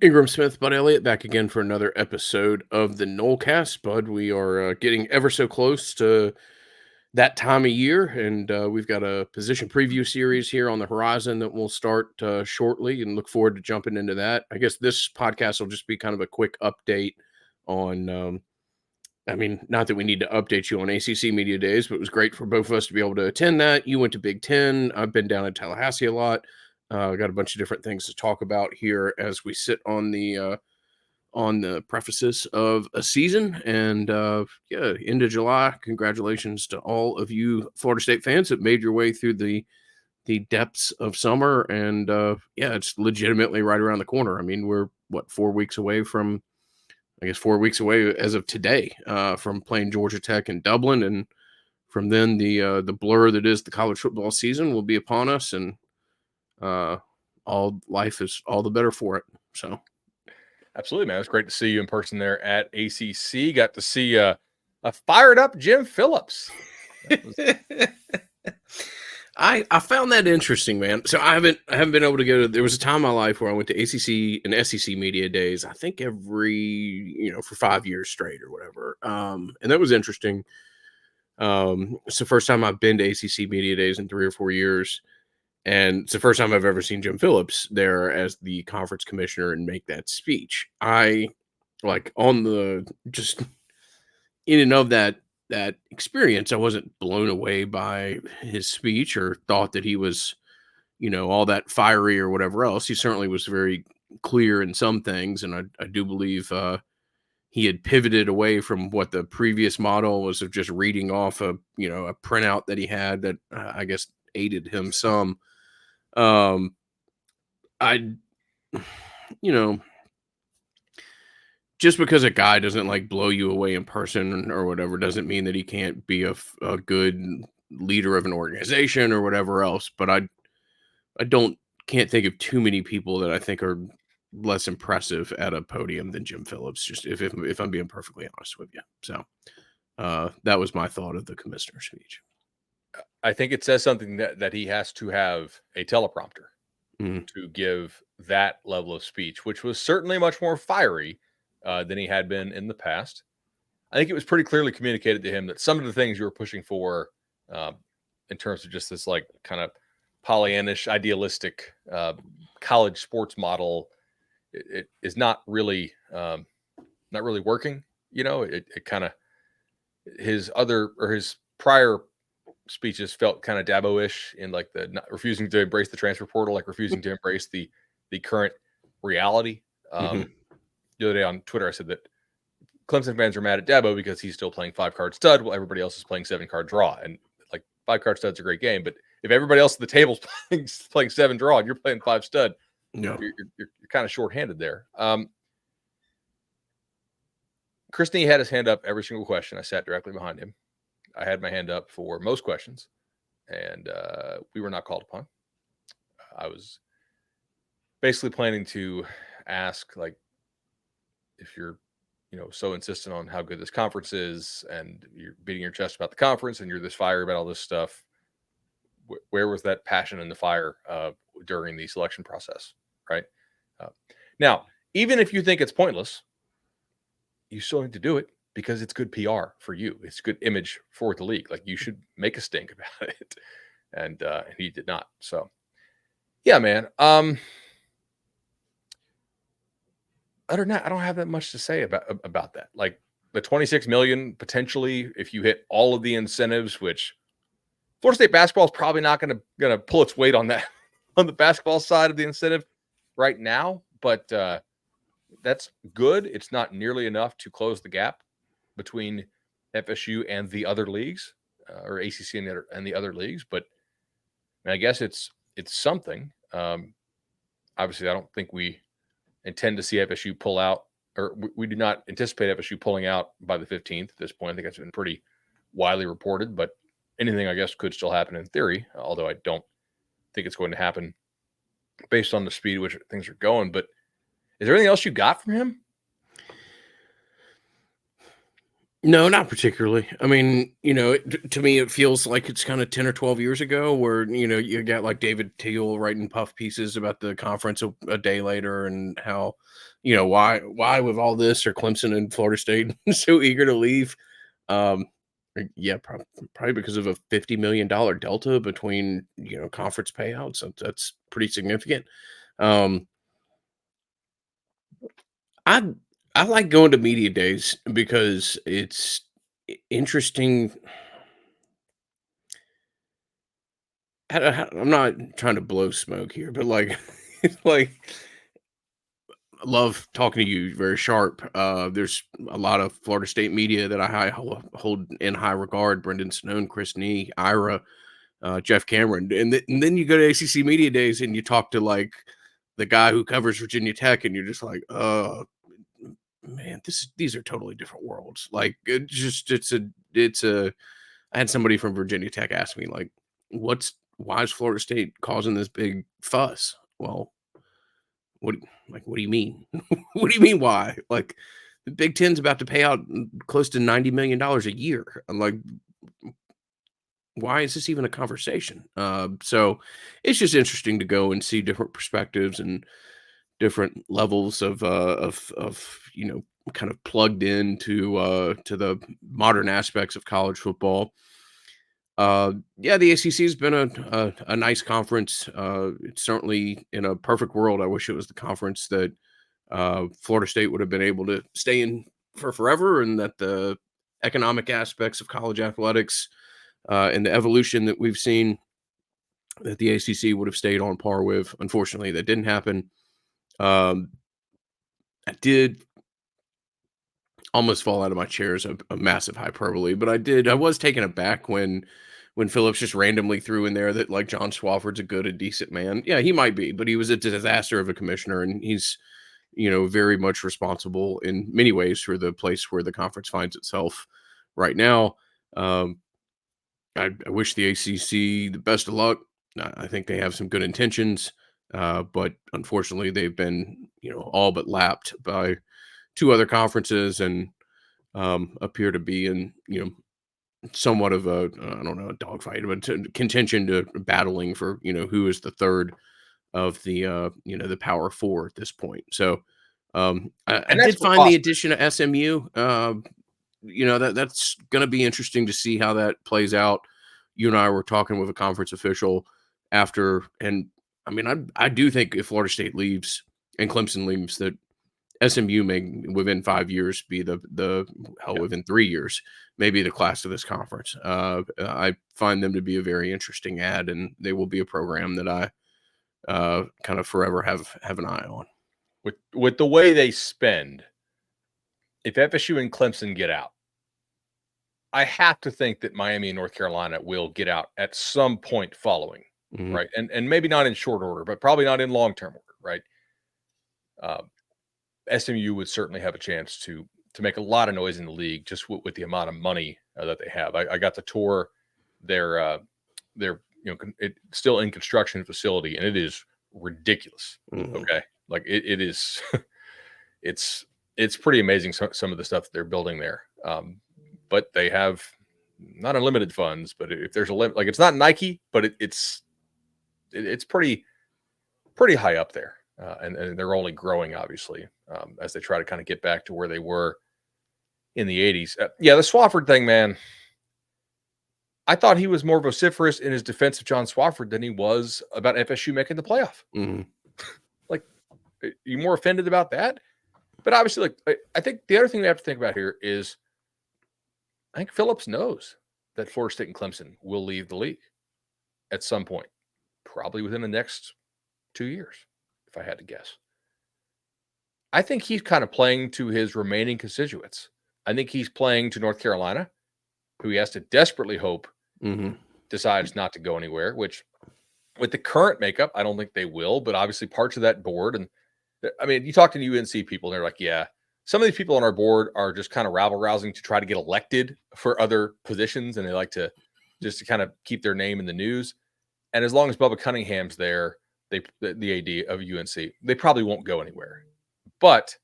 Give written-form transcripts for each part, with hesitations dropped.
Ingram Smith, Bud Elliott, back again for another episode of the Nolecast. Bud, we are getting ever so close to that time of year, and we've got a position preview series here on the horizon that will start shortly, and look forward to jumping into that. I guess this podcast will just be kind of a quick update on. I mean, not that we need to update you on ACC Media Days, but it was great for both of us to be able to attend that. You went to Big Ten. I've been down in Tallahassee a lot. Got a bunch of different things to talk about here as we sit on the prefaces of a season. And yeah, into July. Congratulations to all of you Florida State fans that made your way through the depths of summer. And yeah, it's legitimately right around the corner. I mean, we're what 4 weeks away from. I guess 4 weeks away as of today from playing Georgia Tech in Dublin, and from then the blur that is the college football season will be upon us, and all life is all the better for it. So. Absolutely, man. It was great to see you in person there at ACC. Got to see a fired up Jim Phillips. I found that interesting, man. So I haven't been able to go to. There was a time in my life where I went to ACC and SEC Media Days. I think for 5 years straight or whatever. And that was interesting. It's the first time I've been to ACC Media Days in 3 or 4 years. And it's the first time I've ever seen Jim Phillips there as the conference commissioner and make that speech. I like on the just in and of that experience, I wasn't blown away by his speech or thought that he was, all that fiery or whatever else. He certainly was very clear in some things, and I do believe he had pivoted away from what the previous model was of just reading off a printout that he had that I guess aided him some. I, you know, just because a guy doesn't like blow you away in person or whatever doesn't mean that he can't be a good leader of an organization or whatever else. But I can't think of too many people that I think are less impressive at a podium than Jim Phillips. Just if I'm being perfectly honest with you. So that was my thought of the commissioner's speech. I think it says something that he has to have a teleprompter to give that level of speech, which was certainly much more fiery than he had been in the past. I think it was pretty clearly communicated to him that some of the things you were pushing for in terms of just this like kind of Pollyannish, idealistic college sports model, it is not really working. It kind of his prior speeches felt kind of Dabo-ish in like the not refusing to embrace the transfer portal, like refusing to embrace the current reality. The other day on Twitter, I said that Clemson fans are mad at Dabo because he's still playing 5-card stud while everybody else is playing 7-card draw. And like 5-card stud's a great game, but if everybody else at the table's playing 7 draw and you're playing 5 stud, you're kind of shorthanded there. Christy had his hand up every single question. I sat directly behind him. I had my hand up for most questions, and we were not called upon. I was basically planning to ask, like, if you're, so insistent on how good this conference is, and you're beating your chest about the conference, and you're this fiery about all this stuff, where was that passion and the fire during the selection process, right? Now, even if you think it's pointless, you still need to do it because it's good PR for you. It's good image for the league. Like, you should make a stink about it. And he did not. So, yeah, man. Other than that, I don't have that much to say about that. Like, the $26 million potentially, if you hit all of the incentives, which Florida State basketball is probably not going to pull its weight on that on the basketball side of the incentive right now, but that's good. It's not nearly enough to close the gap between FSU and the other leagues, or ACC and the other leagues. But I guess it's something. Obviously, I don't think we intend to see FSU pull out, or we do not anticipate FSU pulling out by the 15th at this point. I think that's been pretty widely reported, but anything, I guess, could still happen in theory, although I don't think it's going to happen based on the speed at which things are going. But is there anything else you got from him? No, not particularly. I mean, to me, it feels like it's kind of 10 or 12 years ago where, you got like David Teal writing puff pieces about the conference a day later and how, why with all this are Clemson and Florida State so eager to leave. Um, yeah, probably because of a $50 million delta between, conference payouts. That's pretty significant. Um, I I like going to media days because it's interesting. I'm not trying to blow smoke here, but like, like, I love talking to you. Very sharp. There's a lot of Florida State media that hold in high regard. Brendan Snone, Chris Nee, Ira, Jeff Cameron, and then you go to ACC Media Days and you talk to like the guy who covers Virginia Tech, and you're just like, man, these are totally different worlds. Like, it's a. I had somebody from Virginia Tech ask me like, why is Florida State causing this big fuss? Well, what do you mean? What do you mean why? Like, the Big Ten's about to pay out close to $90 million a year. I'm like, why is this even a conversation? So it's just interesting to go and see different perspectives and different levels of kind of plugged into to the modern aspects of college football. Yeah, the ACC has been a nice conference. It's certainly in a perfect world. I wish it was the conference that Florida State would have been able to stay in for forever, and that the economic aspects of college athletics and the evolution that we've seen that the ACC would have stayed on par with. Unfortunately, that didn't happen. Um, I did almost fall out of my chair is a massive hyperbole, but I was taken aback when Phillips just randomly threw in there that like John Swafford's a good and decent man. Yeah, he might be, but he was a disaster of a commissioner, and he's very much responsible in many ways for the place where the conference finds itself right now. Um, I wish the ACC the best of luck. I think they have some good intentions, but unfortunately, they've been all but lapped by two other conferences and appear to be in somewhat of a I don't know, a dogfight, but contention to battling for who is the third of the the power four at this point. So I And that's did for find the prospect. addition of SMU. That's going to be interesting to see how that plays out. You and I were talking with a conference official after, and I mean, I do think if Florida State leaves and Clemson leaves, that SMU may within 5 years be the hell Yeah. within 3 years, maybe the class of this conference. I find them to be a very interesting ad, and they will be a program that I kind of forever have an eye on. With the way they spend, if FSU and Clemson get out, I have to think that Miami and North Carolina will get out at some point following, Mhm. right? And maybe not in short order, but probably not in long term order, right? Uh, SMU would certainly have a chance to make a lot of noise in the league just with the amount of money that they have. I got to tour their it's still in construction facility, and it is ridiculous. Mhm. Okay, like it is. it's it's pretty amazing some of the stuff that they're building there. But they have not unlimited funds, but if there's a limit, like it's not Nike, but it's pretty high up there, and they're only growing obviously as they try to kind of get back to where they were in the '80s. Yeah, the Swafford thing, man. I thought he was more vociferous in his defense of John Swafford than he was about FSU making the playoff. Mhm. Like, you more offended about that? But obviously, like I think the other thing we have to think about here is I think Phillips knows that Florida State and Clemson will leave the league at some point, probably within the next 2 years, if I had to guess. I think he's kind of playing to his remaining constituents. I think he's playing to North Carolina, who he has to desperately hope Mhm. decides not to go anywhere, which with the current makeup, I don't think they will, but obviously parts of that board. And I mean, you talk to UNC people, and they're like, yeah, some of these people on our board are just kind of rabble rousing to try to get elected for other positions. And they like to just to kind of keep their name in the news. And as long as Bubba Cunningham's there, the AD of UNC, they probably won't go anywhere. But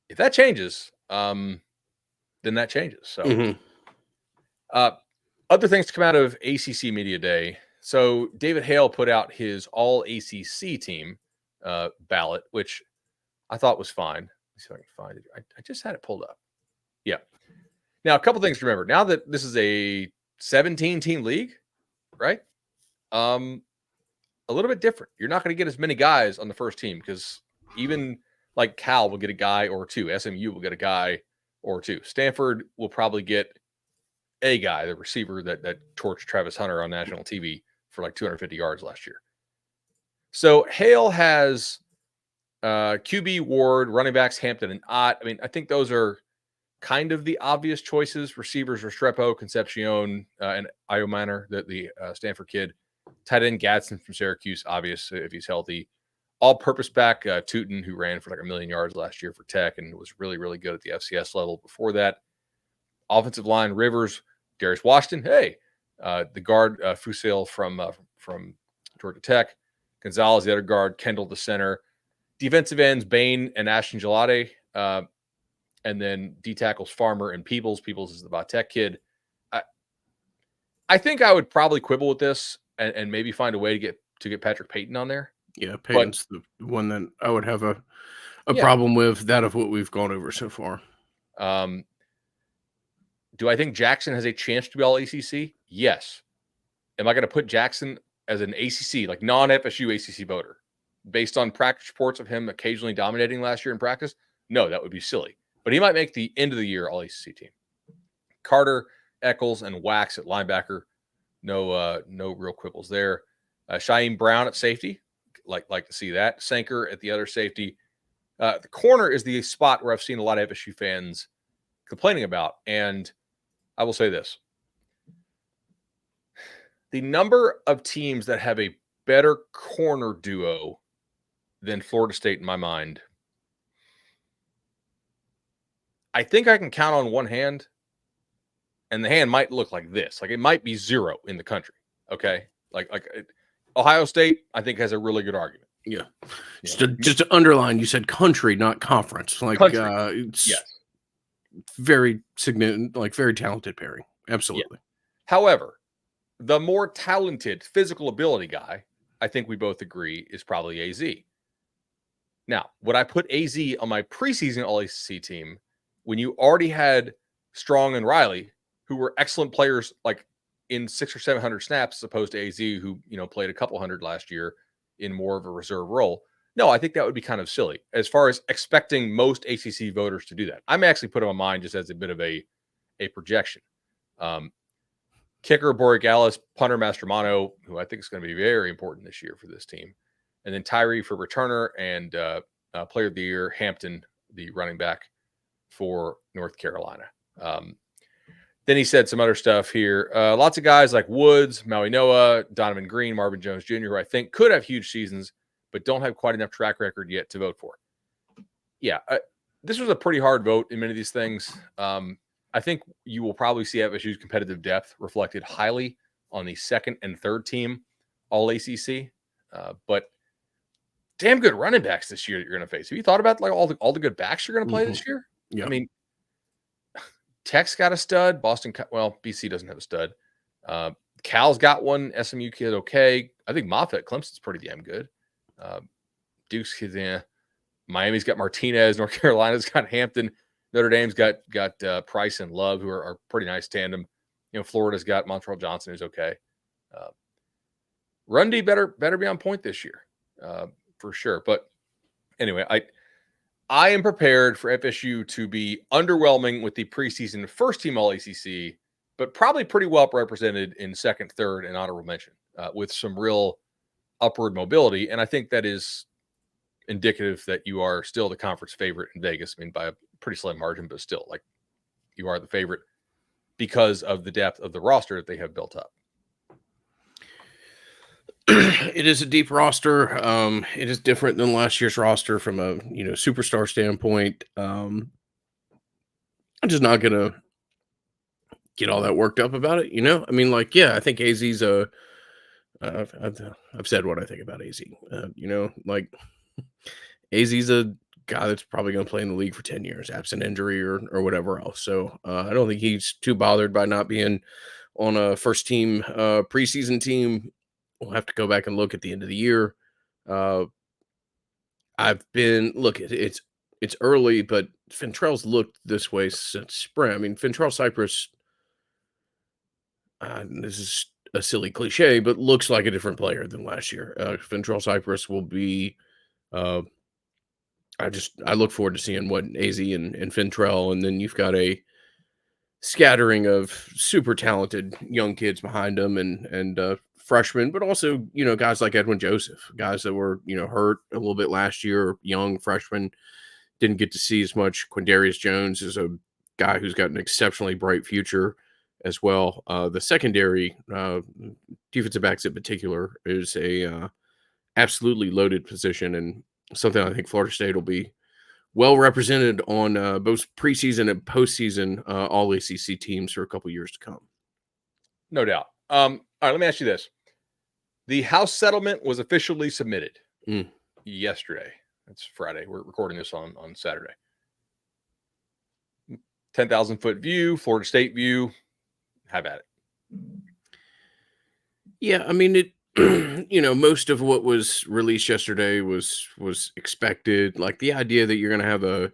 if that changes, then that changes. So, other things to come out of ACC Media Day. So David Hale put out his all ACC team ballot, which I thought was fine. Let's see if I can find it. I just had it pulled up. Yeah. Now, a couple things to remember. Now that this is a 17-team league, right? A little bit different. You're not going to get as many guys on the first team because even like Cal will get a guy or two. SMU will get a guy or two. Stanford will probably get a guy, the receiver that torched Travis Hunter on national TV for like 250 yards last year. So Hale has QB Ward, running backs Hampton and Ott. I mean, I think those are kind of the obvious choices. Receivers Restrepo, Concepcion, and Io Manor, the Stanford kid. Tight end Gadsden from Syracuse, obvious if he's healthy. All-purpose back Tootin, who ran for like 1 million yards last year for Tech and was really, really good at the FCS level before that. Offensive line Rivers, Darius Washington. Hey, the guard Fusil from Georgia Tech. Gonzalez, the other guard. Kendall, the center. Defensive ends Bain and Ashton Gelade. And then D tackles Farmer and Peebles. Peebles is the Tech kid. I think I would probably quibble with this and maybe find a way to get Patrick Payton on there. Yeah, Payton's the one that I would have a problem with, that of what we've gone over so far. Do I think Jackson has a chance to be all ACC? Yes. Am I going to put Jackson as an ACC, like non-FSU ACC voter, based on practice reports of him occasionally dominating last year in practice? No, that would be silly. But he might make the end of the year all ACC team. Carter, Eccles, and Wax at linebacker. No real quibbles there. Shaheem Brown at safety. Like to see that. Sanker at the other safety. The corner is the spot where I've seen a lot of FSU fans complaining about. And I will say this. The number of teams that have a better corner duo than Florida State in my mind, I think I can count on one hand, and the hand might look like this. Like it might be 0 in the country. Okay. Like Ohio State, I think, has a really good argument. Yeah. Just to underline, you said country, not conference. Like it's very significant, like very talented pairing. Absolutely. Yeah. However, the more talented physical ability guy, I think we both agree, is probably AZ. Now, would I put AZ on my preseason All-ACC team when you already had Strong and Riley, who were excellent players, like in 600 or 700 snaps, as opposed to AZ, who played a couple hundred last year in more of a reserve role? No, I think that would be kind of silly as far as expecting most ACC voters to do that. I may actually put him on mine just as a bit of a projection. Kicker Borregalis, punter Mastromano, who I think is going to be very important this year for this team. And then Tyree for returner, and player of the year, Hampton, the running back for North Carolina. Then he said some other stuff here. Lots of guys like Woods, Maui Noah, Donovan Green, Marvin Jones Jr., who I think could have huge seasons, but don't have quite enough track record yet to vote for. Yeah, this was a pretty hard vote in many of these things. I think you will probably see FSU's competitive depth reflected highly on the second and third team all ACC. But damn good running backs this year that you're going to face. Have you thought about like all the good backs you're going to play this year? Yeah. I mean, Tech's got a stud. BC doesn't have a stud. Cal's got one. SMU kid, okay. I think Moffitt, Clemson's pretty damn good. Duke's kid, Miami's got Martinez. North Carolina's got Hampton. Notre Dame's got Price and Love, who are pretty nice tandem. Florida's got Montreal Johnson, who's okay. Rundy better be on point this year, for sure. But anyway, I am prepared for FSU to be underwhelming with the preseason first team All ACC, but probably pretty well represented in second, third, and honorable mention, with some real upward mobility. And I think that is indicative that you are still the conference favorite in Vegas. I mean, by a pretty slim margin, but still, like, you are the favorite because of the depth of the roster that they have built up. It is a deep roster. It is different than last year's roster from a superstar standpoint. I'm just not gonna get all that worked up about it. I mean, I think AZ's I've said what I think about AZ. Like AZ's a guy that's probably going to play in the league for 10 years, absent injury or whatever else. So I don't think he's too bothered by not being on a first team preseason team. We'll have to go back and look at the end of the year. I've been look. It's early, but Fentrell's looked this way since spring. I mean, Fentrell Cypress. This is a silly cliche, but looks like a different player than last year. Fentrell Cypress will be. Uh, I look forward to seeing what AZ and Fentrell, and then you've got a scattering of super talented young kids behind them and freshmen, but also guys like Edwin Joseph, guys that were hurt a little bit last year, young freshmen didn't get to see as much. Quindarius Jones is a guy who's got an exceptionally bright future as well. The secondary defensive backs in particular is a absolutely loaded position and something I think Florida State will be well represented on both preseason and postseason all ACC teams for a couple years to come. No doubt. All right, let me ask you this. The House settlement was officially submitted yesterday. It's Friday. We're recording this on Saturday. 10,000 foot view, Florida State view. Have at it. Yeah, I mean it. Most of what was released yesterday was expected. Like the idea that you're going to have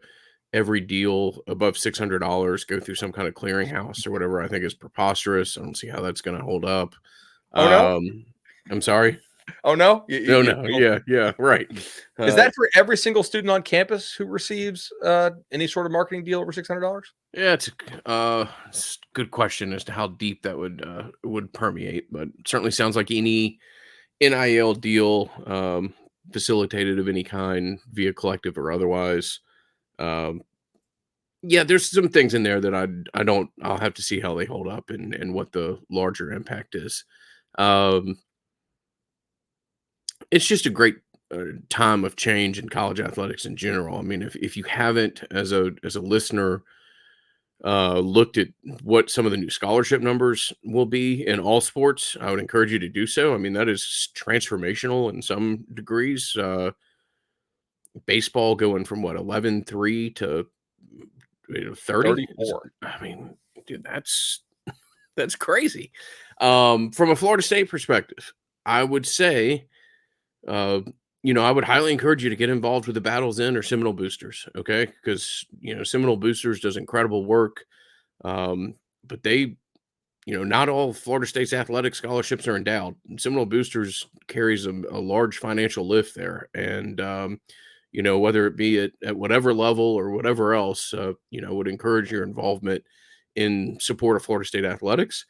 every deal above $600 go through some kind of clearinghouse or whatever, I think is preposterous. I don't see how that's going to hold up. Oh no, I'm sorry. Oh no, No. Yeah, right. Is that for every single student on campus who receives any sort of marketing deal over $600? Yeah, it's a good question as to how deep that would permeate, but it certainly sounds like any NIL deal facilitated of any kind via collective or otherwise. Yeah, there's some things in there that I'll have to see how they hold up and what the larger impact is. It's just a great time of change in college athletics in general. I mean, if you haven't as a listener looked at what some of the new scholarship numbers will be in all sports, I would encourage you to do so. I mean, that is transformational in some degrees. Baseball going from what 11-3 to 30. 34. I mean, dude, that's crazy. From a Florida State perspective, I would say, I would highly encourage you to get involved with the Battles In or Seminole Boosters, okay? Because Seminole Boosters does incredible work, but they, not all Florida State's athletic scholarships are endowed. Seminole Boosters carries a large financial lift there, and whether it be at whatever level or whatever else, would encourage your involvement in support of Florida State athletics.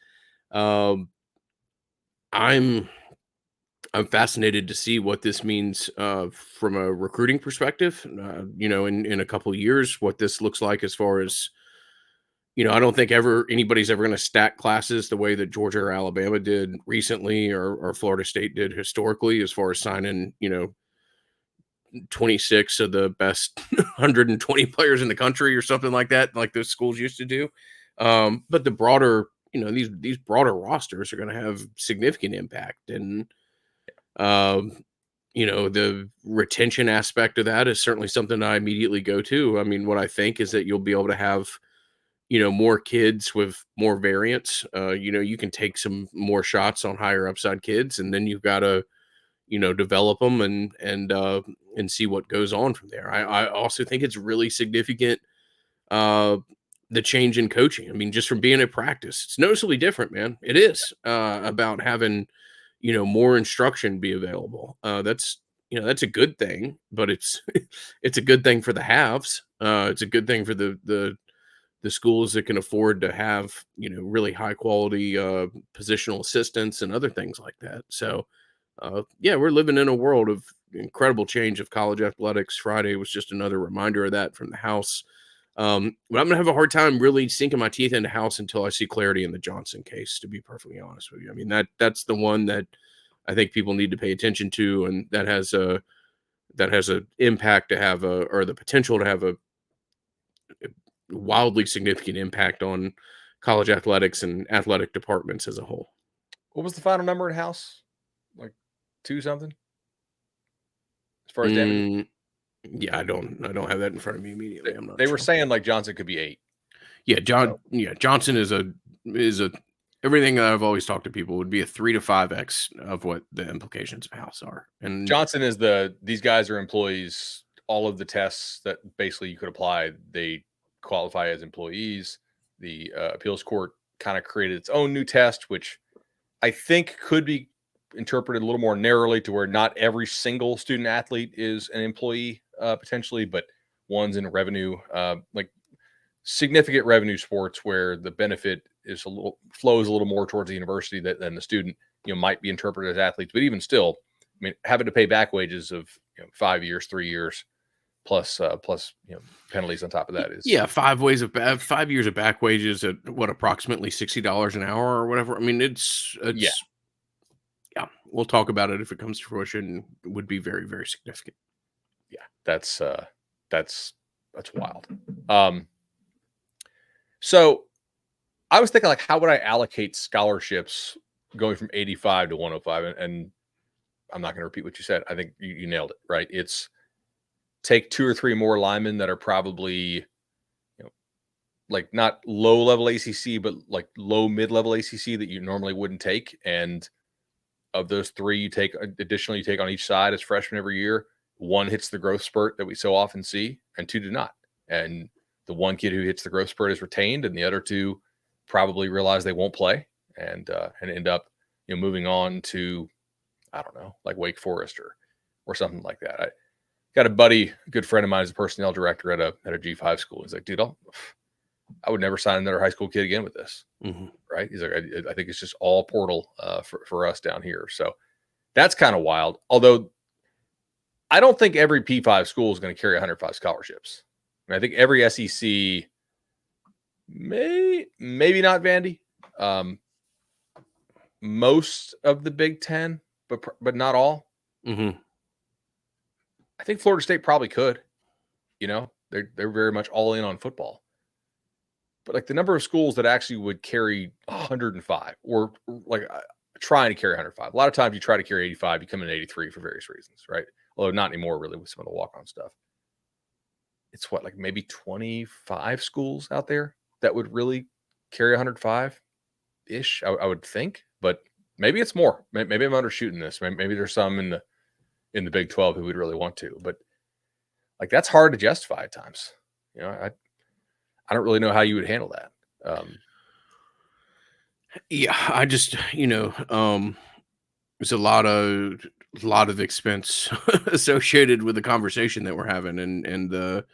I'm fascinated to see what this means from a recruiting perspective. In a couple of years, what this looks like as far as I don't think anybody's ever going to stack classes the way that Georgia or Alabama did recently, or Florida State did historically, as far as signing 26 of the best 120 players in the country or something like that, like those schools used to do. But the broader, these broader rosters are going to have significant impact. And, the retention aspect of that is certainly something I immediately go to. I mean, what I think is that you'll be able to have, more kids with more variance. You can take some more shots on higher upside kids, and then you've got to, develop them and see what goes on from there. I also think it's really significant, the change in coaching. I mean, just from being at practice, it's noticeably different, man. It is about having, more instruction be available. That's a good thing, but it's it's a good thing for the haves. It's a good thing for the schools that can afford to have, really high quality positional assistants and other things like that. So yeah, we're living in a world of incredible change of college athletics. Friday was just another reminder of that from the House. But I'm gonna have a hard time really sinking my teeth into House until I see clarity in the Johnson case, to be perfectly honest with you. I mean, that's the one that I think people need to pay attention to, and that has a impact to have or the potential to have a wildly significant impact on college athletics and athletic departments as a whole. What was the final number at House? Like 2 something? As far as damages? Yeah, I don't have that in front of me immediately. I'm not They were sure. saying like Johnson could be 8. Yeah, So Johnson is a everything that I've always talked to people would be a 3 to 5x of what the implications of House are. And Johnson is these guys are employees. All of the tests that basically you could apply, they qualify as employees. The appeals court kind of created its own new test, which I think could be interpreted a little more narrowly to where not every single student athlete is an employee potentially, but one's in revenue, like significant revenue sports where the benefit is flows a little more towards the university than the student, might be interpreted as athletes. But even still, I mean, having to pay back wages of 5 years, 3 years plus penalties on top of that is yeah, 5 years of back wages at what, approximately $60 an hour or whatever. I mean, yeah, it's yeah, we'll talk about it if it comes to fruition. It would be very, very significant. yeah. That's wild. Um, so I was thinking like, how would I allocate scholarships going from 85 to 105? And I'm not going to repeat what you said. I think you nailed it, right? It's take 2 or 3 more linemen that are probably, like not low level ACC, but like low mid level ACC that you normally wouldn't take. And of those 3, you take on each side as freshmen every year. 1 hits the growth spurt that we so often see, and 2 do not. And the one kid who hits the growth spurt is retained, and the other 2 probably realize they won't play and end up moving on to, I don't know, like Wake Forest or something like that. I got a good friend of mine, is a personnel director at a G5 school. He's like, dude, I would never sign another high school kid again with this. Mm-hmm. Right? He's like, I think it's just all portal for us down here. So that's kind of wild. Although I don't think every P5 school is going to carry 105 scholarships. I think every SEC maybe not Vandy. Most of the Big Ten, but not all. Mm-hmm. I think Florida State probably could. They're very much all in on football. But like the number of schools that actually would carry 105 or like trying to carry 105. A lot of times you try to carry 85, you come in 83 for various reasons, right? Although not anymore, really, with some of the walk-on stuff. It's what, like maybe 25 schools out there that would really carry 105 ish, I would think. But maybe it's more. Maybe I'm undershooting this. Maybe there's some in the Big 12 who would really want to. But like that's hard to justify at times. I don't really know how you would handle that. Yeah, I just there's a lot of expense associated with the conversation that we're having, and the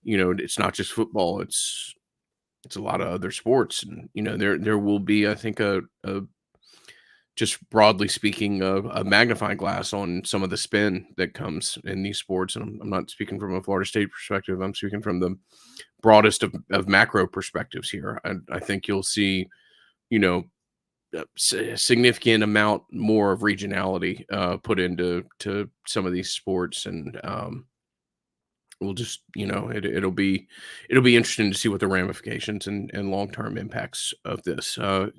it's not just football. It's a lot of other sports, and there will be, I think, a just broadly speaking, a magnifying glass on some of the spin that comes in these sports. And I'm not speaking from a Florida State perspective. I'm speaking from the broadest of macro perspectives here. I think you'll see, a significant amount more of regionality put into some of these sports, and we'll just it'll be interesting to see what the ramifications and long-term impacts of this. And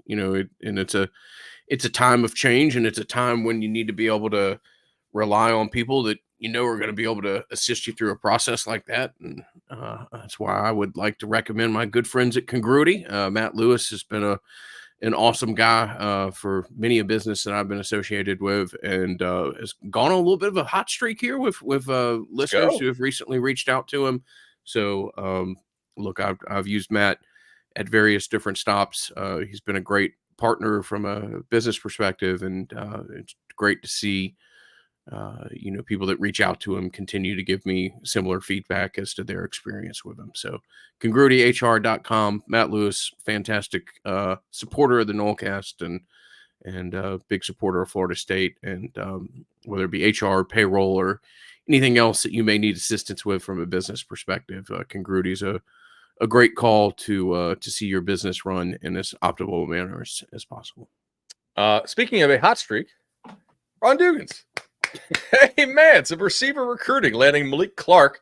it's a time of change, and it's a time when you need to be able to rely on people that are going to be able to assist you through a process like that. And that's why I would like to recommend my good friends at Congruity. Matt Lewis has been an awesome guy for many a business that I've been associated with, and has gone on a little bit of a hot streak here with listeners who have recently reached out to him. So look, I've used Matt at various different stops. He's been a great partner from a business perspective, and it's great to see people that reach out to him continue to give me similar feedback as to their experience with him. So congruityhr.com. Matt Lewis, fantastic supporter of the Nolecast, and big supporter of Florida State, and whether it be HR, payroll, or anything else that you may need assistance with from a business perspective, Congruity is a great call to see your business run in as optimal manner as possible. Speaking of a hot streak, Ron Dugans. Hey, man, some receiver recruiting, landing Malik Clark.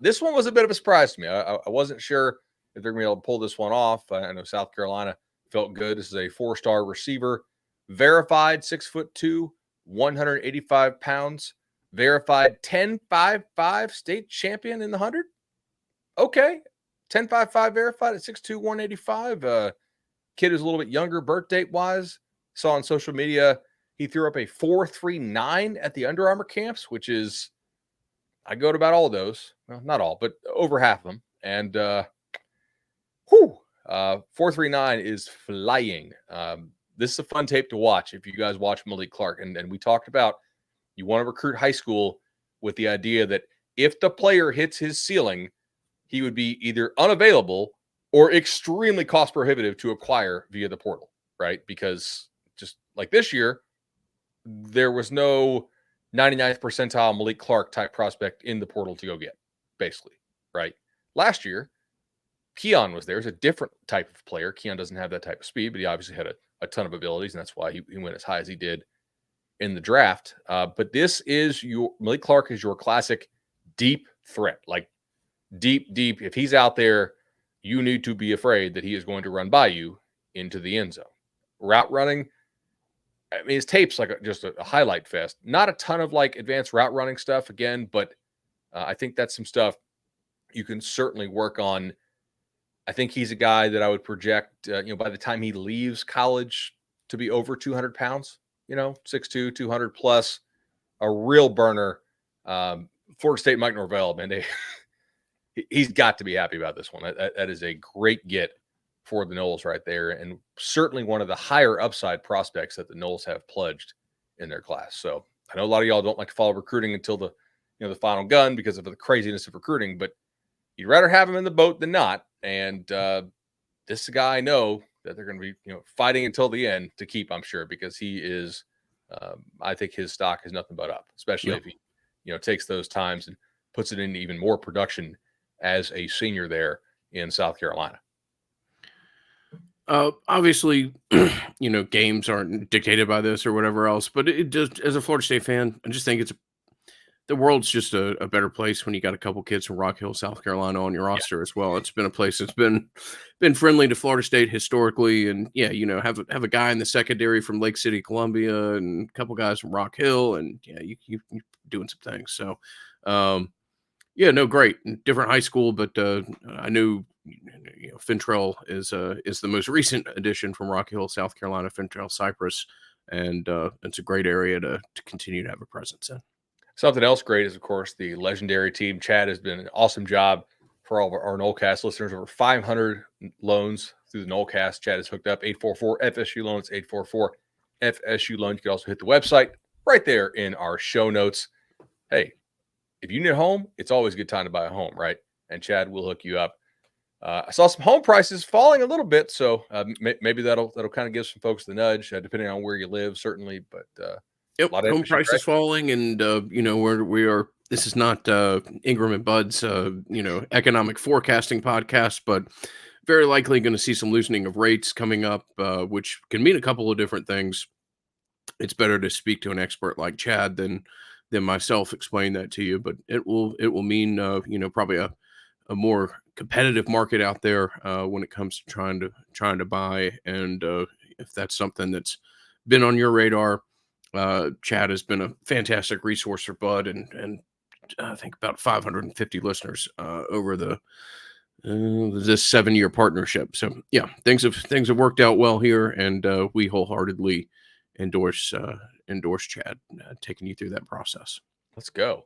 This one was a bit of a surprise to me. I wasn't sure if they're going to be able to pull this one off. I know South Carolina felt good. This is a 4-star receiver, verified 6'2", 185 pounds. verified 10.55 state champion in the 100. Okay. 10.55 verified at 6'2", 185. Kid who's a little bit younger birth date wise. Saw on social media he threw up a 4.39 at the Under Armour camps, which is, I go to about all of those. Well, not all, but over half of them. And 4.39 is flying. This is a fun tape to watch if you guys watch Malik Clark. And we talked about, you want to recruit high school with the idea that if the player hits his ceiling, he would be either unavailable or extremely cost prohibitive to acquire via the portal, right? Because just like this year, there was no 99th percentile Malik Clark type prospect in the portal to go get, basically, right? Last year, Keon was there. It's a different type of player. Keon doesn't have that type of speed, but he obviously had a ton of abilities, and that's why he went as high as he did in the draft. But this is Malik Clark is your classic deep threat, like deep. If he's out there, you need to be afraid that he is going to run by you into the end zone. Route running, I mean, his tape's like just a highlight fest. Not a ton of like advanced route running stuff again, but I think that's some stuff you can certainly work on. I think he's a guy that I would project, by the time he leaves college to be over 200 pounds, 6'2", 200 plus, a real burner. Florida State, Mike Norvell, man, he's got to be happy about this one. That is a great get for the Noles right there, and certainly one of the higher upside prospects that the Noles have pledged in their class. So I know a lot of y'all don't like to follow recruiting until the final gun because of the craziness of recruiting, but you'd rather have him in the boat than not. And this guy I know that they're going to be fighting until the end to keep, I'm sure, because he is. I think his stock is nothing but up, especially if he takes those times and puts it into even more production as a senior there in South Carolina. Obviously, games aren't dictated by this or whatever else, but it just, as a Florida State fan, I just think the world's just a better place when you got a couple kids from Rock Hill, South Carolina on your roster as well. It's been a place that's been friendly to Florida State historically, and have a guy in the secondary from Lake City, Columbia, and a couple guys from Rock Hill, and you doing some things. So, great, different high school, but I knew Fintrell is the most recent addition from Rock Hill, South Carolina, Fintrell Cypress, and it's a great area to continue to have a presence in. Something else great is, of course, the legendary team. Chad has been an awesome job for all of our Nolecast listeners. Over 500 loans through the Nolecast. Chad is hooked up. 844-FSU Loans, 844-FSU Loans. You can also hit the website right there in our show notes. Hey, if you need a home, it's always a good time to buy a home, right? And Chad will hook you up. I saw some home prices falling a little bit, so maybe that'll kind of give some folks the nudge, depending on where you live, certainly. But yep, home prices falling, and where we are. This is not Ingram and Bud's economic forecasting podcast, but very likely going to see some loosening of rates coming up, which can mean a couple of different things. It's better to speak to an expert like Chad than myself explain that to you, but it will mean probably a more competitive market out there when it comes to trying to buy. And if that's something that's been on your radar, Chad has been a fantastic resource for Bud and I think about 550 listeners over this 7-year partnership. So yeah, things have worked out well here, and we wholeheartedly endorse Chad taking you through that process. Let's go.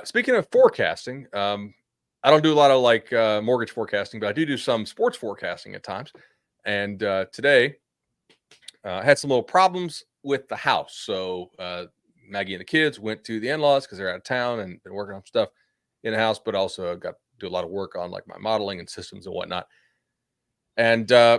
Speaking of forecasting, I don't do a lot of like mortgage forecasting, but I do some sports forecasting at times. And today I had some little problems with the house. So Maggie and the kids went to the in-laws because they're out of town and been working on stuff in the house, but also got to do a lot of work on like my modeling and systems and whatnot. And I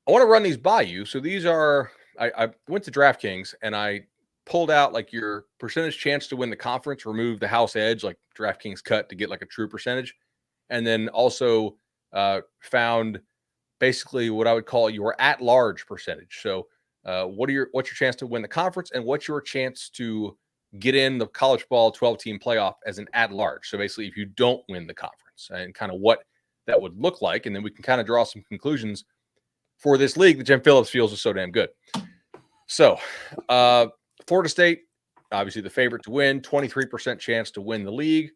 want to run these by you. So these are, I went to DraftKings and I pulled out like your percentage chance to win the conference, remove the house edge, like DraftKings cut to get like a true percentage. And then also found basically what I would call your at-large percentage. So what's your chance to win the conference, and what's your chance to get in the college ball 12-team playoff as an at-large? So basically, if you don't win the conference, and kind of what that would look like, and then we can kind of draw some conclusions for this league that Jim Phillips feels is so damn good. So Florida State, obviously the favorite to win, 23% chance to win the league,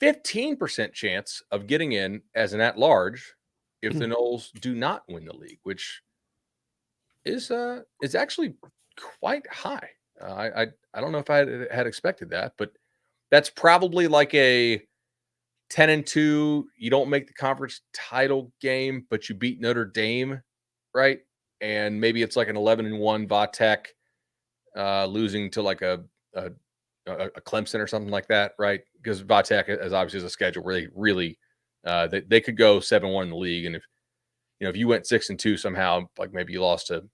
15% chance of getting in as an at-large if the Noles do not win the league, which is actually quite high. I don't know if I had expected that, but that's probably like a 10-2. You don't make the conference title game, but you beat Notre Dame, right? And maybe it's like an 11-1 Vatech losing to like a Clemson or something like that, right? Because Vatech is obviously a schedule where they really they could go 7-1 in the league, and if you went 6-2 somehow, like maybe you lost to,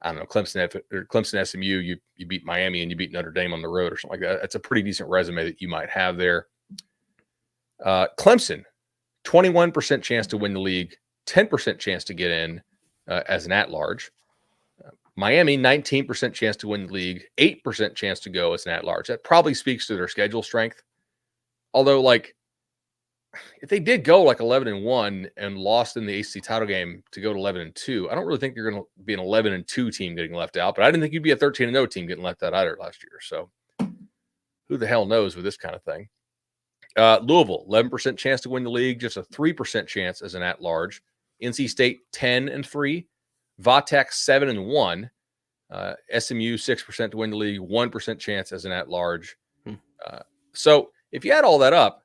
I don't know, Clemson SMU, you beat Miami and you beat Notre Dame on the road or something like that. That's a pretty decent resume that you might have there. Clemson, 21% chance to win the league, 10% chance to get in as an at-large. Miami, 19% chance to win the league, 8% chance to go as an at-large. That probably speaks to their schedule strength. Although, like, if they did go like 11-1 and lost in the ACC title game to go to 11-2, I don't really think you're going to be an 11-2 team getting left out. But I didn't think you'd be a 13-0 team getting left out either last year. So who the hell knows with this kind of thing? Louisville, 11% chance to win the league, just a 3% chance as an at-large. NC State, 10-3. Vatech, 7-1. SMU, 6% to win the league, 1% chance as an at-large. So if you add all that up,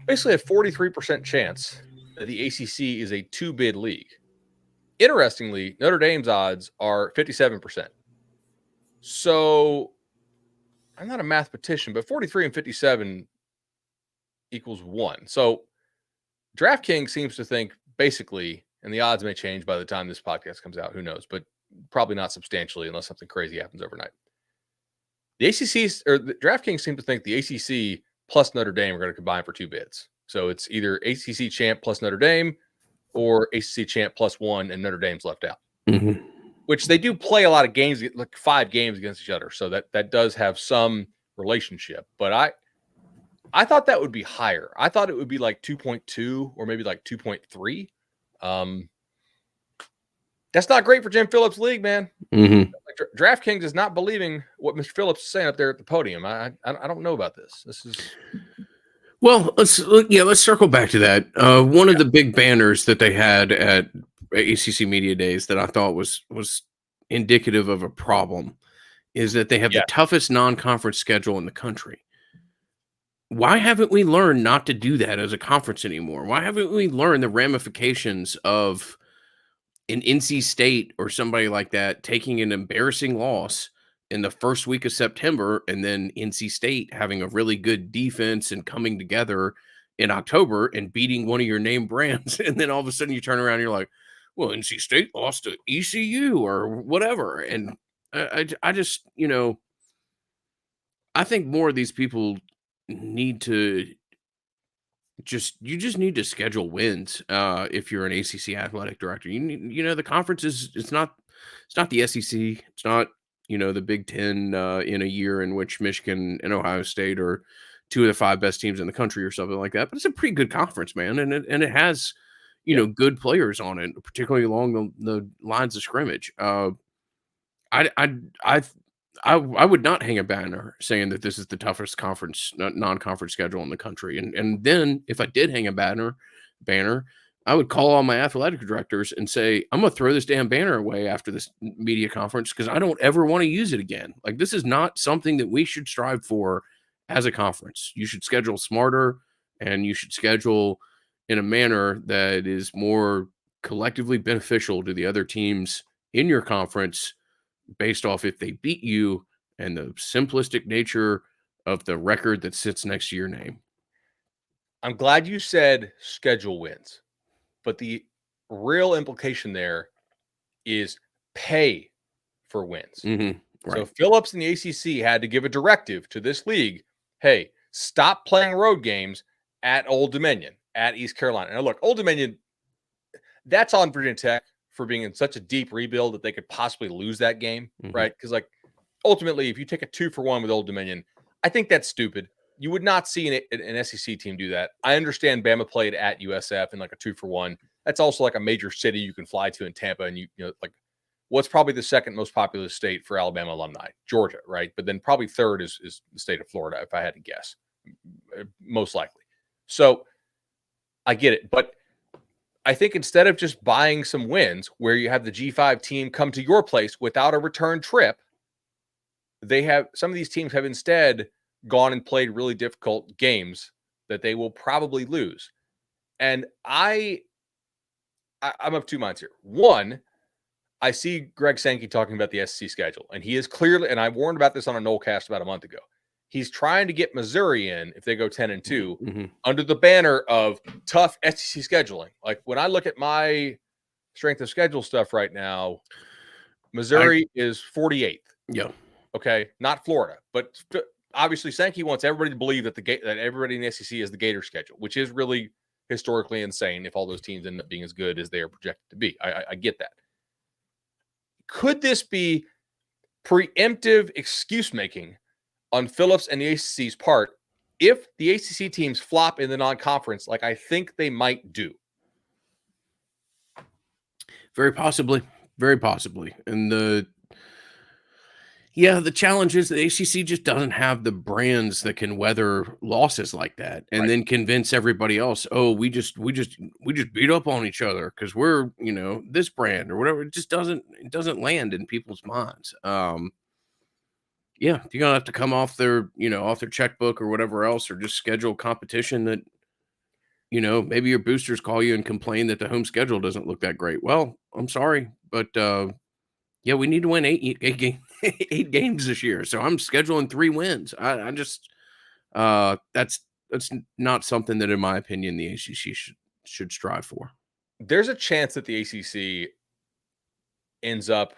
basically a 43% chance that the ACC is a two-bid league. Interestingly, Notre Dame's odds are 57%. So I'm not a mathematician, but 43 and 57 equals 1. So DraftKings seems to think basically, and the odds may change by the time this podcast comes out, who knows, but probably not substantially unless something crazy happens overnight. The ACC or the DraftKings seem to think the ACC plus Notre Dame are going to combine for 2 bids. So it's either ACC champ plus Notre Dame or ACC champ plus 1 and Notre Dame's left out. Which they do play a lot of games, like 5 games against each other. So that does have some relationship. But I thought that would be higher. I thought it would be like 2.2 or maybe like 2.3. That's not great for Jim Phillips' league, man. DraftKings is not believing what Mr. Phillips is saying up there at the podium. I don't know about this. This is Well, let's circle back to that. One of the big banners that they had at ACC Media Days that I thought was indicative of a problem is that they have the toughest non-conference schedule in the country. Why haven't we learned not to do that as a conference anymore? Why haven't we learned the ramifications of an NC State or somebody like that taking an embarrassing loss in the first week of September, and then NC State having a really good defense and coming together in October and beating one of your name brands, and then all of a sudden you turn around and you're like, well, NC State lost to ECU or whatever. And I just, I think more of these people need to you just need to schedule wins if you're an ACC athletic director. The conference it's not the SEC, it's not the Big Ten in a year in which Michigan and Ohio State are 2 of the 5 best teams in the country or something like that. But it's a pretty good conference, man, and it has good players on it, particularly along the lines of scrimmage. I would not hang a banner saying that this is the toughest non-conference schedule in the country. And then if I did hang a banner, I would call all my athletic directors and say, I'm going to throw this damn banner away after this media conference because I don't ever want to use it again. Like, this is not something that we should strive for as a conference. You should schedule smarter, and you should schedule in a manner that is more collectively beneficial to the other teams in your conference based off if they beat you and the simplistic nature of the record that sits next to your name. I'm glad you said schedule wins, but the real implication there is pay for wins. Right. So Phillips and the ACC had to give a directive to this league. Hey, stop playing road games at Old Dominion, at East Carolina. Now look, Old Dominion, that's on Virginia Tech for being in such a deep rebuild that they could possibly lose that game, right? Because ultimately, if you take a 2-for-1 with Old Dominion, I think that's stupid. You would not see an SEC team do that. I understand Bama played at USF in like a 2-for-1. That's also like a major city you can fly to in Tampa, and what's probably the second most populous state for Alabama alumni? Georgia, right? But then probably third is the state of Florida, if I had to guess, most likely. So I get it. But I think instead of just buying some wins where you have the G5 team come to your place without a return trip, some of these teams have instead gone and played really difficult games that they will probably lose. And I'm of two minds here. One, I see Greg Sankey talking about the SEC schedule, and he is clearly, and I warned about this on a Nolecast about a month ago. He's trying to get Missouri in if they go 10-2 under the banner of tough SEC scheduling. Like when I look at my strength of schedule stuff right now, Missouri is 48th. Yeah. Okay, not Florida, but obviously Sankey wants everybody to believe that that everybody in the SEC is the Gator schedule, which is really historically insane if all those teams end up being as good as they are projected to be. I get that. Could this be preemptive excuse making on Phillips and the ACC's part if the ACC teams flop in the non-conference like I think they might do? Very possibly. Very possibly. And the challenge is the ACC just doesn't have the brands that can weather losses like that and then convince everybody else, oh, we just beat up on each other because we're, this brand or whatever. It just doesn't land in people's minds. You're gonna have to come off their, off their checkbook or whatever else, or just schedule competition that, maybe your boosters call you and complain that the home schedule doesn't look that great. Well, I'm sorry, but we need to win eight games this year. So I'm scheduling 3 wins. I just that's not something that, in my opinion, the ACC should strive for. There's a chance that the ACC ends up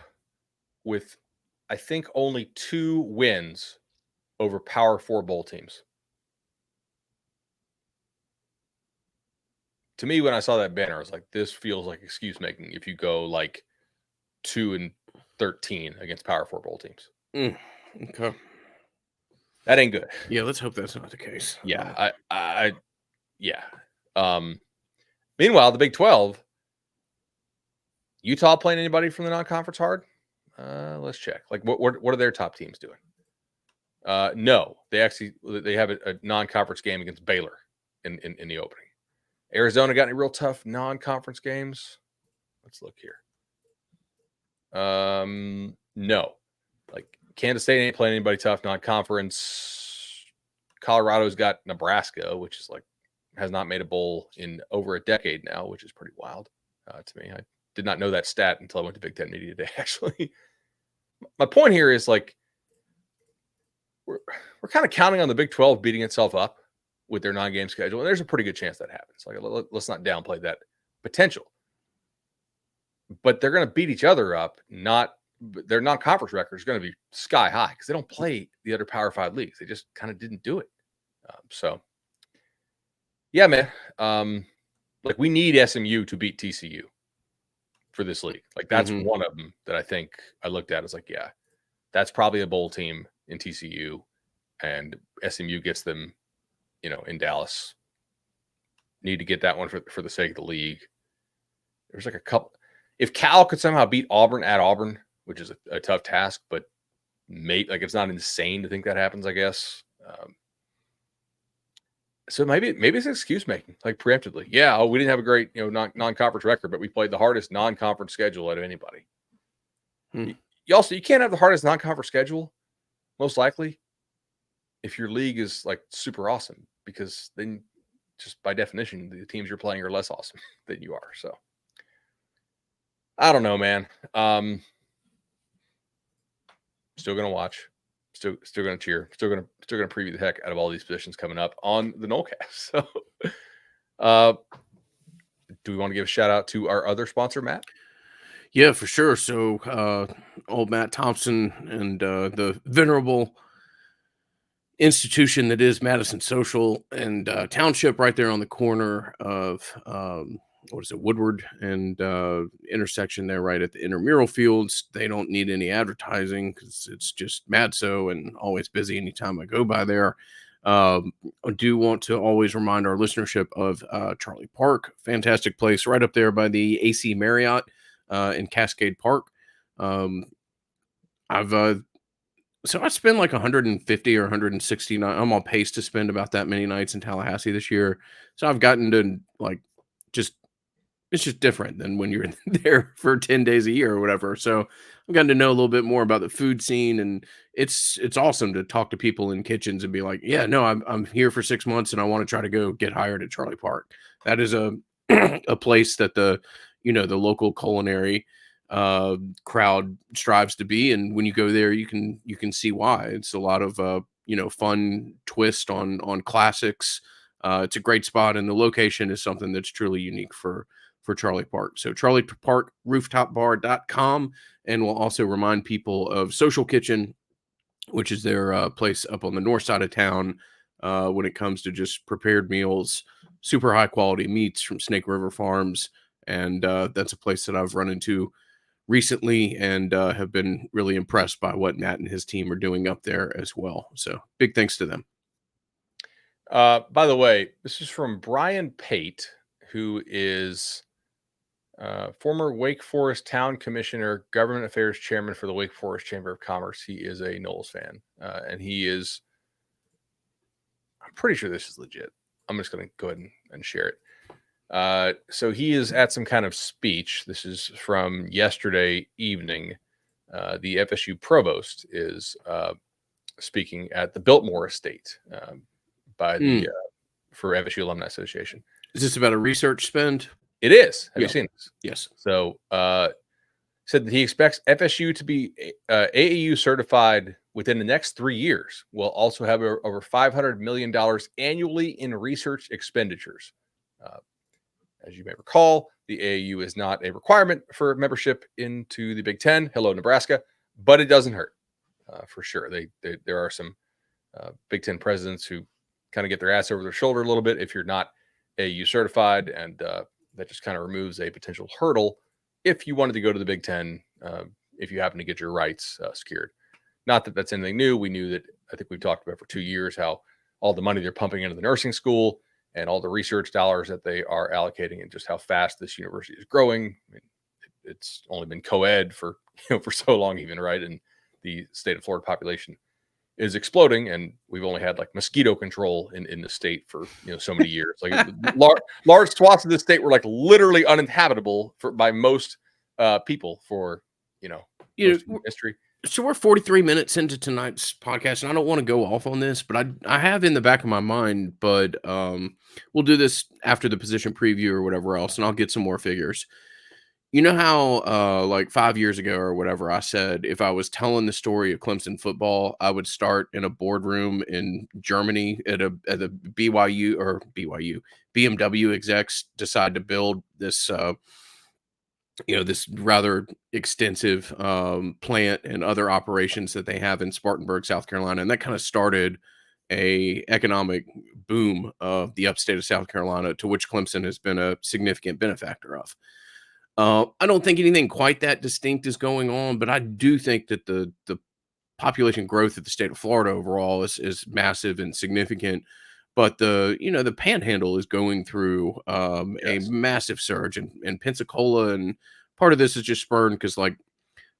with, I think, only 2 wins over Power 4 bowl teams. To me, when I saw that banner, I was like, this feels like excuse making if you go like 2-13 against Power 4 bowl teams. Okay. That ain't good. Yeah, let's hope that's not the case. Yeah. Meanwhile, the Big 12, Utah playing anybody from the non-conference hard? Let's check. Like, what are their top teams doing? No, they have a non-conference game against Baylor in the opening. Arizona got any real tough non-conference games? Let's look here. No, like Kansas State ain't playing anybody tough non-conference. Colorado's got Nebraska, which is like has not made a bowl in over a decade now, which is pretty wild to me. I did not know that stat until I went to Big Ten Media Day. Actually, my point here is like we're kind of counting on the Big 12 beating itself up with their non-game schedule, and there's a pretty good chance that happens. Like, let's not downplay that potential. But they're going to beat each other up. Their non-conference record is going to be sky high because they don't play the other Power 5 leagues. They just kind of didn't do it. Yeah, man. Like we need SMU to beat TCU for this league. Like that's one of them that I think I looked at as like, yeah, that's probably a bowl team in TCU, and SMU gets them, in Dallas. Need to get that one for the sake of the league. There's like a couple. If Cal could somehow beat Auburn at Auburn, which is a tough task, but it's not insane to think that happens, I guess. So maybe it's excuse making, like preemptively. Yeah, we didn't have a great non-conference record, but we played the hardest non-conference schedule out of anybody. You can't have the hardest non-conference schedule, most likely, if your league is like super awesome, because then just by definition, the teams you're playing are less awesome than you are. So I don't know, man. Still gonna watch. Still gonna cheer. Still gonna preview the heck out of all these positions coming up on the Nolecast. So, do we want to give a shout out to our other sponsor, Matt? Yeah, for sure. So, old Matt Thompson and the venerable institution that is Madison Social and Township, right there on the corner of Woodward and intersection there, right at the intramural fields. They don't need any advertising because it's just Madso and always busy anytime I go by there. I do want to always remind our listenership of Charlie Park, fantastic place right up there by the AC Marriott in Cascade Park. Um, I've so I spend like 150 or 169. I'm on pace to spend about that many nights in Tallahassee this year. So I've gotten to like just it's just different than when you're there for 10 days a year or whatever. So I've gotten to know a little bit more about the food scene, and it's awesome to talk to people in kitchens and be like, yeah, no, I'm here for 6 months and I want to try to go get hired at Charlie Park. That is a a place that the local culinary uh crowd strives to be, and when you go there you can see why. It's a lot of fun twist on classics. It's a great spot, and the location is something that's truly unique for Charlie Park. So charlieparkrooftopbar.com. And we'll also remind people of Social Kitchen, which is their place up on the north side of town when it comes to just prepared meals, super high quality meats from Snake River Farms. And that's a place that I've run into recently and have been really impressed by what Matt and his team are doing up there as well. So big thanks to them. By the way, this is from Brian Pate, who is former Wake Forest Town Commissioner, Government Affairs Chairman for the Wake Forest Chamber of Commerce. He is a Knowles fan, and I'm pretty sure this is legit. I'm just going to go ahead and share it. So he is at some kind of speech. This is from yesterday evening. The FSU provost is speaking at the Biltmore Estate by the for FSU Alumni Association. Is this about a research spend? It is. Have Yeah. you seen this? Yes. So said that he expects FSU to be AAU certified within the next 3 years. We'll also have over $500 million annually in research expenditures. As you may recall, the AAU is not a requirement for membership into the Big Ten. Hello, Nebraska. But it doesn't hurt, for sure. There are some Big Ten presidents who kind of get their ass over their shoulder a little bit if you're not AAU certified, and that just kind of removes a potential hurdle if you wanted to go to the Big Ten, if you happen to get your rights secured. Not that that's anything new. We knew that. I think we've talked about for 2 years how all the money they're pumping into the nursing school and all the research dollars that they are allocating, and just how fast this university is growing. I mean, it's only been co-ed for for so long, even, right? And the state of Florida population is exploding, and we've only had like mosquito control in the state for so many years. Like large swaths of the state were like literally uninhabitable by most people for most history. So we're 43 minutes into tonight's podcast, and I don't want to go off on this, but I have in the back of my mind, but we'll do this after the position preview or whatever else, and I'll get some more figures. You know how like 5 years ago or whatever, I said if I was telling the story of Clemson football, I would start in a boardroom in Germany at a BYU BMW execs decide to build this this rather extensive plant and other operations that they have in Spartanburg, South Carolina. And that kind of started a economic boom of the upstate of South Carolina, to which Clemson has been a significant benefactor of. I don't think anything quite that distinct is going on, but I do think that the population growth of the state of Florida overall is massive and significant. But the Panhandle is going through a massive surge, and Pensacola, and part of this is just spurred because like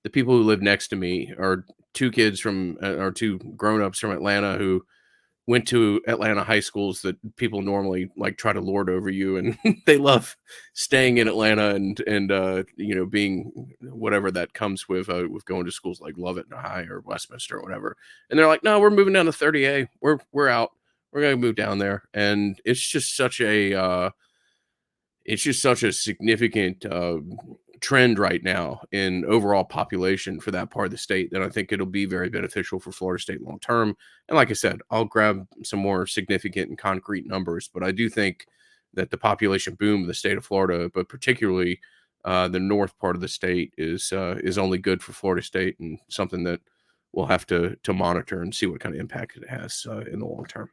the people who live next to me are two kids from or two grown-ups from Atlanta who went to Atlanta high schools that people normally like try to lord over you, and they love staying in Atlanta and being whatever that comes with going to schools like Lovett High or Westminster or whatever. And they're like, no, we're moving down to 30A. We're out. We're gonna move down there. And it's just such a significant trend right now in overall population for that part of the state that I think it'll be very beneficial for Florida State long term. And like I said, I'll grab some more significant and concrete numbers, but I do think that the population boom of the state of Florida, but particularly the north part of the state, is only good for Florida State, and something that we'll have to monitor and see what kind of impact it has in the long term.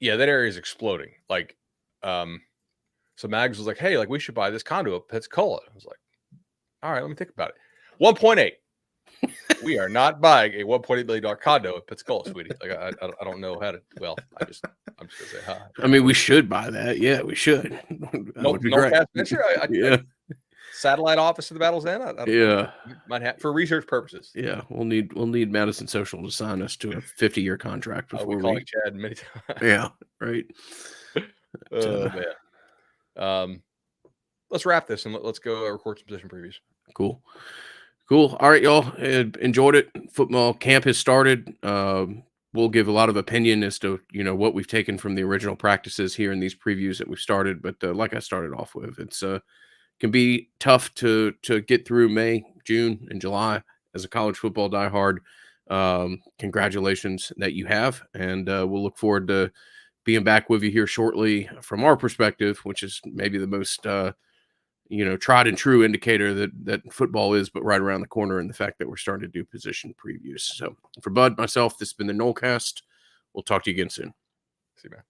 Yeah, that area is exploding. Like, so Mags was like, "Hey, like we should buy this condo at Pensacola." I was like, all right, let me think about it. 1.8. We are not buying a $1.8 million condo at Pensacola, sweetie. Like I don't know how to. Well, I'm just gonna say hi. I mean, we should buy that. Yeah, we should. That would be great. Sure. Yeah. satellite office of the Battle's End. I don't know. Yeah. Might have for research purposes. Yeah, we'll need Madison Social to sign us to a 50-year contract We before called we. Chad many times. Yeah, right. Oh man. Let's wrap this and let's go record some position previews. Cool. All right, y'all. Enjoyed it. Football camp has started. We'll give a lot of opinion as to what we've taken from the original practices here in these previews that we've started. But like I started off with, it's can be tough to get through May, June, and July as a college football diehard. Congratulations that you have, and we'll look forward to being back with you here shortly from our perspective, which is maybe the most tried and true indicator that football is, but right around the corner, and the fact that we're starting to do position previews. So for Bud, myself, this has been the Nolecast. We'll talk to you again soon. See you, man.